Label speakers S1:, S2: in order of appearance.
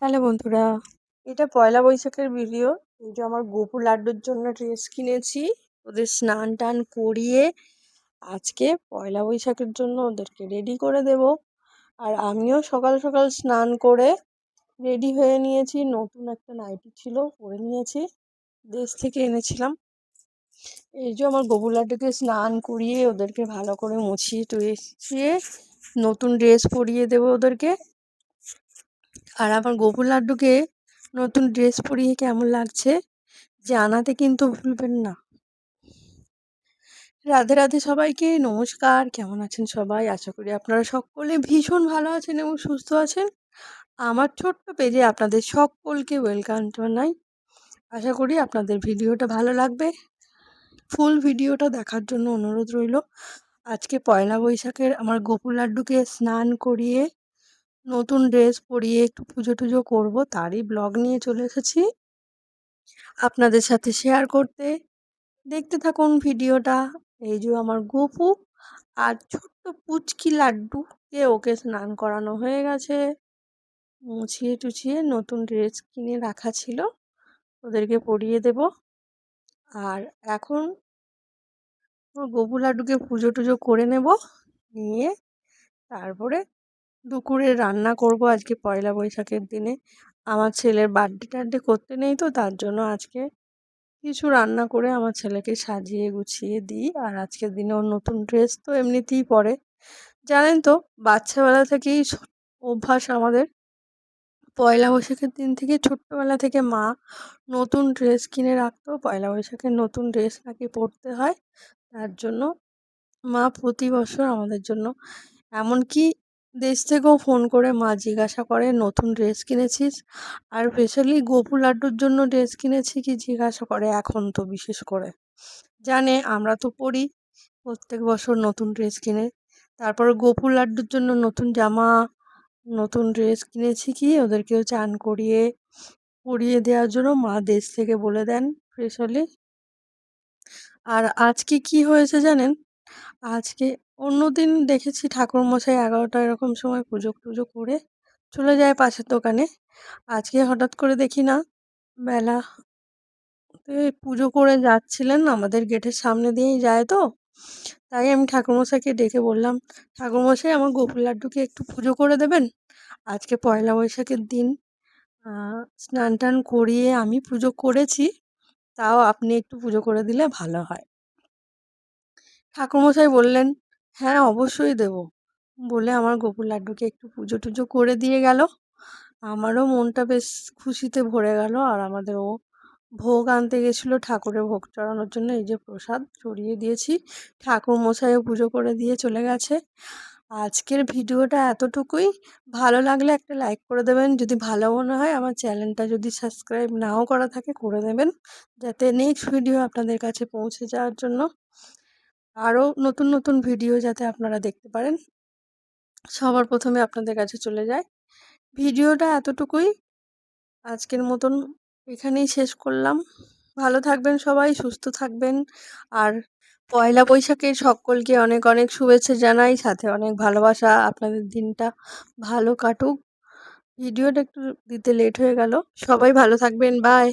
S1: Hello বন্ধুরা, এটা পয়লা বৈশাখের ভিডিও। এই যে আমার গোপু লাড্ডুর জন্য ড্রেস কিনেছি। ওদের স্নান টান করিয়ে আজকে পয়লা বৈশাখের জন্য ওদেরকে রেডি করে দেব। আর আমিও সকাল সকাল স্নান করে রেডি হয়ে নিয়েছি। নতুন একটা নাইটি ছিল, পরে নিয়েছি, দেশ থেকে এনেছিলাম। এই যে আমার গোপু লাড্ডুকে স্নান করিয়ে ওদেরকে ভালো করে মুছিয়ে টুছিয়ে নতুন ড্রেস পরিয়ে দেবো ওদেরকে। আর আমার গোপু লাড্ডুকে নতুন ড্রেস পরিয়ে কেমন লাগছে জানাতে কিন্তু ভুলবেন না। রাধে রাধে সবাইকে, নমস্কার। কেমন আছেন সবাই? আশা করি আপনারা সকলে ভীষণ ভালো আছেন এবং সুস্থ আছেন। আমার ছোট্ট পেজে আপনাদের সকলকে ওয়েলকাম জানাই। আশা করি আপনাদের ভিডিওটা ভালো লাগবে। ফুল ভিডিওটা দেখার জন্য অনুরোধ রইল। আজকে পয়লা বৈশাখের আমার গোপু লাড্ডুকে স্নান করিয়ে নতুন ড্রেস পরিয়ে একটু পুজো টুজো করবো, তারই ব্লগ নিয়ে চলে এসেছি আপনাদের সাথে শেয়ার করতে। দেখতে থাকুন ভিডিওটা। এই যে আমার গোপু আর ছোট্ট পুচকি লাড্ডুকে ওকে স্নান করানো হয়ে গেছে, মুছিয়ে টুছিয়ে নতুন ড্রেস কিনে রাখা ছিল, ওদেরকে পরিয়ে দেব। আর এখন গোপু লাড্ডুকে পুজো টুজো করে নেব, নিয়ে তারপরে দুপুরে রান্না করব। আজকে পয়লা বৈশাখের দিনে আমার ছেলের বার্থডে টার্থডে করতে নেই, তো তার জন্য আজকে কিছু রান্না করে আমার ছেলেকে সাজিয়ে গুছিয়ে দিই। আর আজকের দিনে ওর নতুন ড্রেস তো এমনিতেই পরে, জানেন তো, বাচ্চাবেলা থেকেই অভ্যাস আমাদের। পয়লা বৈশাখের দিন থেকে ছোট্টবেলা থেকে মা নতুন ড্রেস কিনে রাখতো। পয়লা বৈশাখের নতুন ড্রেস নাকি পরতে হয়, তার জন্য মা প্রতি বছর আমাদের জন্য, এমনকি দেশ থেকেও ফোন করে মা জিজ্ঞাসা করে নতুন ড্রেস কিনেছিস? আর স্পেশালি গোপু লাড্ডুর জন্য ড্রেস কিনেছি কি জিজ্ঞাসা করে এখন তো, বিশেষ করে জানে আমরা তো পরি প্রত্যেক বছর নতুন ড্রেস কিনে। তারপর গোপু লাড্ডুর জন্য নতুন জামা, নতুন ড্রেস কিনেছি কি ওদেরকেও চান করিয়ে পরিয়ে দেওয়ার জন্য মা দেশ থেকে বলে দেন স্পেশালি। আর আজকে কি হয়েছে জানেন? আজকে অন্যদিন দেখেছি ঠাকুরমশাই 11টা এরকম সময় পুজো টুজো করে চলে যায় পাশের দোকানে। আজকে হঠাৎ করে দেখি না, বেলা পুজো করে যাচ্ছিলেন, আমাদের গেটের সামনে দিয়েই যায় তো, তাই আমি ঠাকুরমশাইকে ডেকে বললাম, ঠাকুরমশাই আমার গোপুর লাড্ডুকে একটু পুজো করে দেবেন, আজকে পয়লা বৈশাখের দিন। স্নান টান করিয়ে আমি পুজো করেছি, তাও আপনি একটু পুজো করে দিলে ভালো হয়। ঠাকুরমশাই বললেন, হ্যাঁ অবশ্যই দেব, বলে আমার গোপুর লাড্ডুকে একটু পুজো টুজো করে দিয়ে গেল। আমারও মনটা বেশ খুশিতে ভরে গেল। আর আমাদের ও ভোগ আনতে গেছিলো ঠাকুরের ভোগ চড়ানোর জন্য, এই যে প্রসাদ চড়িয়ে দিয়েছি, ঠাকুর মশাইও পুজো করে দিয়ে চলে গেছে। আজকের ভিডিওটা এতটুকুই। ভালো লাগলে একটা লাইক করে দেবেন, যদি ভালো মনে হয় আমার চ্যানেলটা যদি সাবস্ক্রাইব নাও করা থাকে করে দেবেন, যাতে নেক্সট ভিডিও আপনাদের কাছে পৌঁছে যাওয়ার জন্য, আরও নতুন নতুন ভিডিও যাতে আপনারা দেখতে পারেন, সবার প্রথমে আপনাদের কাছে চলে যায়। ভিডিওটা এতটুকুই, আজকের মতন এখানেই শেষ করলাম। ভালো থাকবেন সবাই, সুস্থ থাকবেন। আর পয়লা বৈশাখের সকলকে অনেক অনেক শুভেচ্ছা জানাই, সাথে অনেক ভালোবাসা। আপনাদের দিনটা ভালো কাটুক। ভিডিওটা একটু দিতে লেট হয়ে গেল। সবাই ভালো থাকবেন, বাই।